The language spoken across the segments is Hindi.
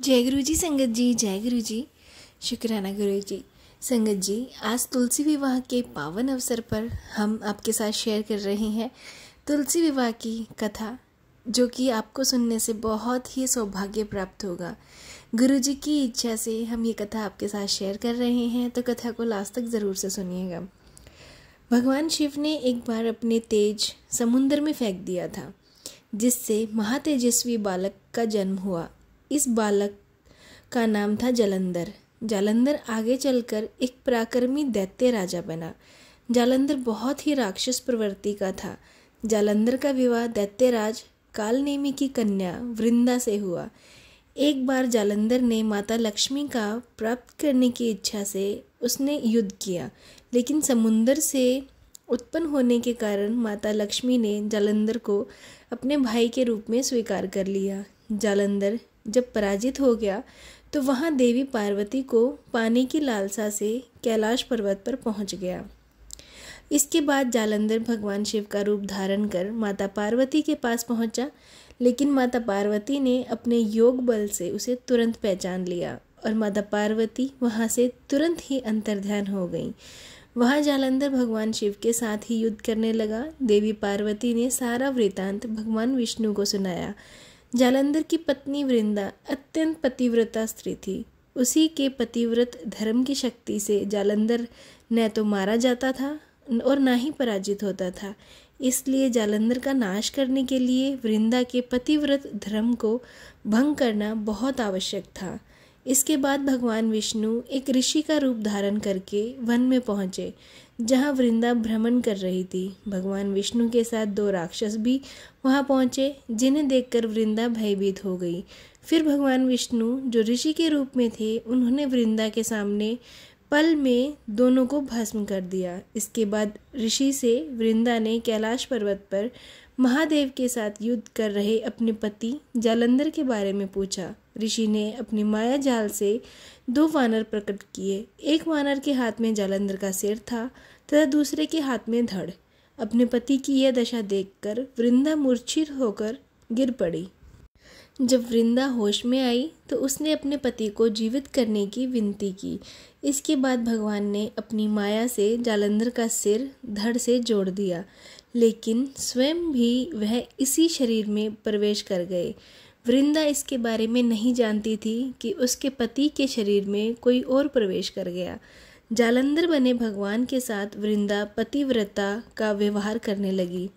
जय गुरु जी। संगत जी, जय गुरु जी। शुक्राना गुरु जी। संगत जी, आज तुलसी विवाह के पावन अवसर पर हम आपके साथ शेयर कर रहे हैं तुलसी विवाह की कथा, जो कि आपको सुनने से बहुत ही सौभाग्य प्राप्त होगा। गुरु जी की इच्छा से हम ये कथा आपके साथ शेयर कर रहे हैं, तो कथा को लास्ट तक ज़रूर से सुनिएगा। भगवान शिव ने एक बार अपने तेज समुद्र में फेंक दिया था, जिससे महातेजस्वी बालक का जन्म हुआ। इस बालक का नाम था जालंधर। जालंधर आगे चलकर एक पराक्रमी दैत्य राजा बना। जालंधर बहुत ही राक्षस प्रवृत्ति का था। जालंधर का विवाह दैत्यराज कालनेमी की कन्या वृंदा से हुआ। एक बार जालंधर ने माता लक्ष्मी का प्राप्त करने की इच्छा से उसने युद्ध किया, लेकिन समुद्र से उत्पन्न होने के कारण माता लक्ष्मी ने जालंधर को अपने भाई के रूप में स्वीकार कर लिया। जालंधर जब पराजित हो गया तो वहाँ देवी पार्वती को पाने की लालसा से कैलाश पर्वत पर पहुँच गया। इसके बाद जालंधर भगवान शिव का रूप धारण कर माता पार्वती के पास पहुँचा, लेकिन माता पार्वती ने अपने योग बल से उसे तुरंत पहचान लिया और माता पार्वती वहाँ से तुरंत ही अंतर्ध्यान हो गई। वहाँ जालंधर भगवान शिव के साथ ही युद्ध करने लगा। देवी पार्वती ने सारा वृतांत भगवान विष्णु को सुनाया। जालंधर की पत्नी वृंदा अत्यंत पतिव्रता स्त्री थी। उसी के पतिव्रत धर्म की शक्ति से जालंधर न तो मारा जाता था और ना ही पराजित होता था। इसलिए जालंधर का नाश करने के लिए वृंदा के पतिव्रत धर्म को भंग करना बहुत आवश्यक था। इसके बाद भगवान विष्णु एक ऋषि का रूप धारण करके वन में पहुँचे, जहाँ वृंदा भ्रमण कर रही थी। भगवान विष्णु के साथ 2 राक्षस भी वहाँ पहुँचे, जिन्हें देखकर वृंदा भयभीत हो गई। फिर भगवान विष्णु, जो ऋषि के रूप में थे, उन्होंने वृंदा के सामने पल में दोनों को भस्म कर दिया। इसके बाद ऋषि से वृंदा ने कैलाश पर्वत पर महादेव के साथ युद्ध कर रहे अपने पति जालंधर के बारे में पूछा। ऋषि ने अपनी माया जाल से 2 वानर प्रकट किए। एक वानर के हाथ में जालंधर का सिर था तथा दूसरे के हाथ में धड़। अपने पति की यह दशा देखकर वृंदा मूर्छित होकर गिर पड़ी। जब वृंदा होश में आई तो उसने अपने पति को जीवित करने की विनती की। इसके बाद भगवान ने अपनी माया से जालंधर का सिर धड़ से जोड़ दिया, लेकिन स्वयं भी वह इसी शरीर में प्रवेश कर गए। वृंदा इसके बारे में नहीं जानती थी कि उसके पति के शरीर में कोई और प्रवेश कर गया। जालंधर बने भगवान के साथ वृंदा पतिव्रता का व्यवहार करने लगी,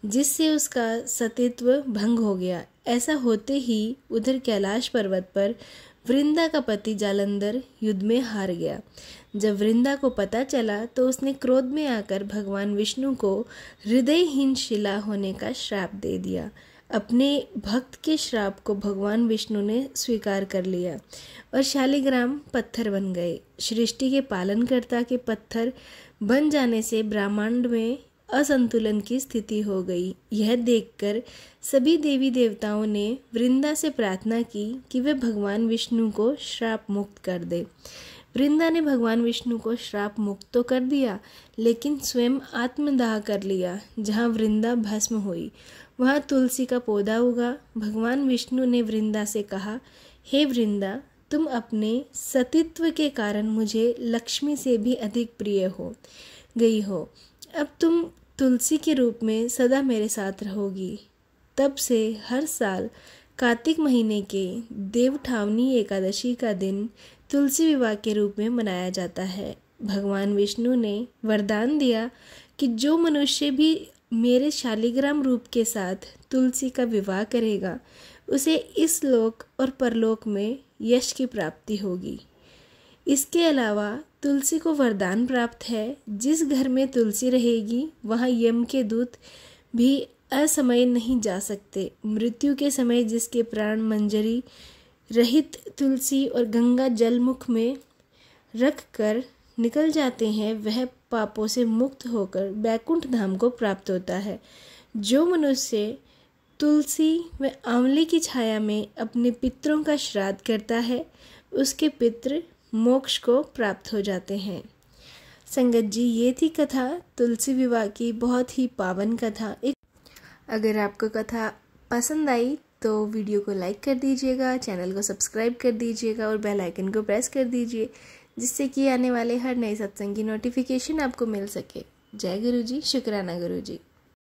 जिससे उसका सतीत्व भंग हो गया। ऐसा होते ही उधर कैलाश पर्वत पर वृंदा का पति जालंधर युद्ध में हार गया। जब वृंदा को पता चला तो उसने क्रोध में आकर भगवान विष्णु को हृदयहीन शिला होने का श्राप दे दिया। अपने भक्त के श्राप को भगवान विष्णु ने स्वीकार कर लिया और शालिग्राम पत्थर बन गए। सृष्टि के पालनकर्ता के पत्थर बन जाने से ब्रह्मांड में असंतुलन की स्थिति हो गई। यह देखकर सभी देवी देवताओं ने वृंदा से प्रार्थना की कि वे भगवान विष्णु को श्राप मुक्त कर दे। वृंदा ने भगवान विष्णु को श्राप मुक्त तो कर दिया, लेकिन स्वयं आत्मदाह कर लिया। जहाँ वृंदा भस्म हुई वहाँ तुलसी का पौधा उगा। भगवान विष्णु ने वृंदा से कहा, हे वृंदा, तुम अपने सतीत्व के कारण मुझे लक्ष्मी से भी अधिक प्रिय हो गई हो। अब तुम तुलसी के रूप में सदा मेरे साथ रहोगी। तब से हर साल कार्तिक महीने के देवठावनी एकादशी का दिन तुलसी विवाह के रूप में मनाया जाता है। भगवान विष्णु ने वरदान दिया कि जो मनुष्य भी मेरे शालिग्राम रूप के साथ तुलसी का विवाह करेगा, उसे इस लोक और परलोक में यश की प्राप्ति होगी। इसके अलावा तुलसी को वरदान प्राप्त है, जिस घर में तुलसी रहेगी वहाँ यम के दूत भी असमय नहीं जा सकते। मृत्यु के समय जिसके प्राण मंजरी रहित तुलसी और गंगा जल मुख में रख कर निकल जाते हैं, वह पापों से मुक्त होकर बैकुंठ धाम को प्राप्त होता है। जो मनुष्य तुलसी व आंवले की छाया में अपने पितरों का श्राद्ध करता है, उसके पितृ मोक्ष को प्राप्त हो जाते हैं। संगत जी, ये थी कथा तुलसी विवाह की, बहुत ही पावन कथा। अगर आपको कथा पसंद आई तो वीडियो को लाइक कर दीजिएगा, चैनल को सब्सक्राइब कर दीजिएगा और बेल आइकन को प्रेस कर दीजिए, जिससे कि आने वाले हर नए सत्संग की नोटिफिकेशन आपको मिल सके। जय गुरु जी, शुक्राना गुरु जी।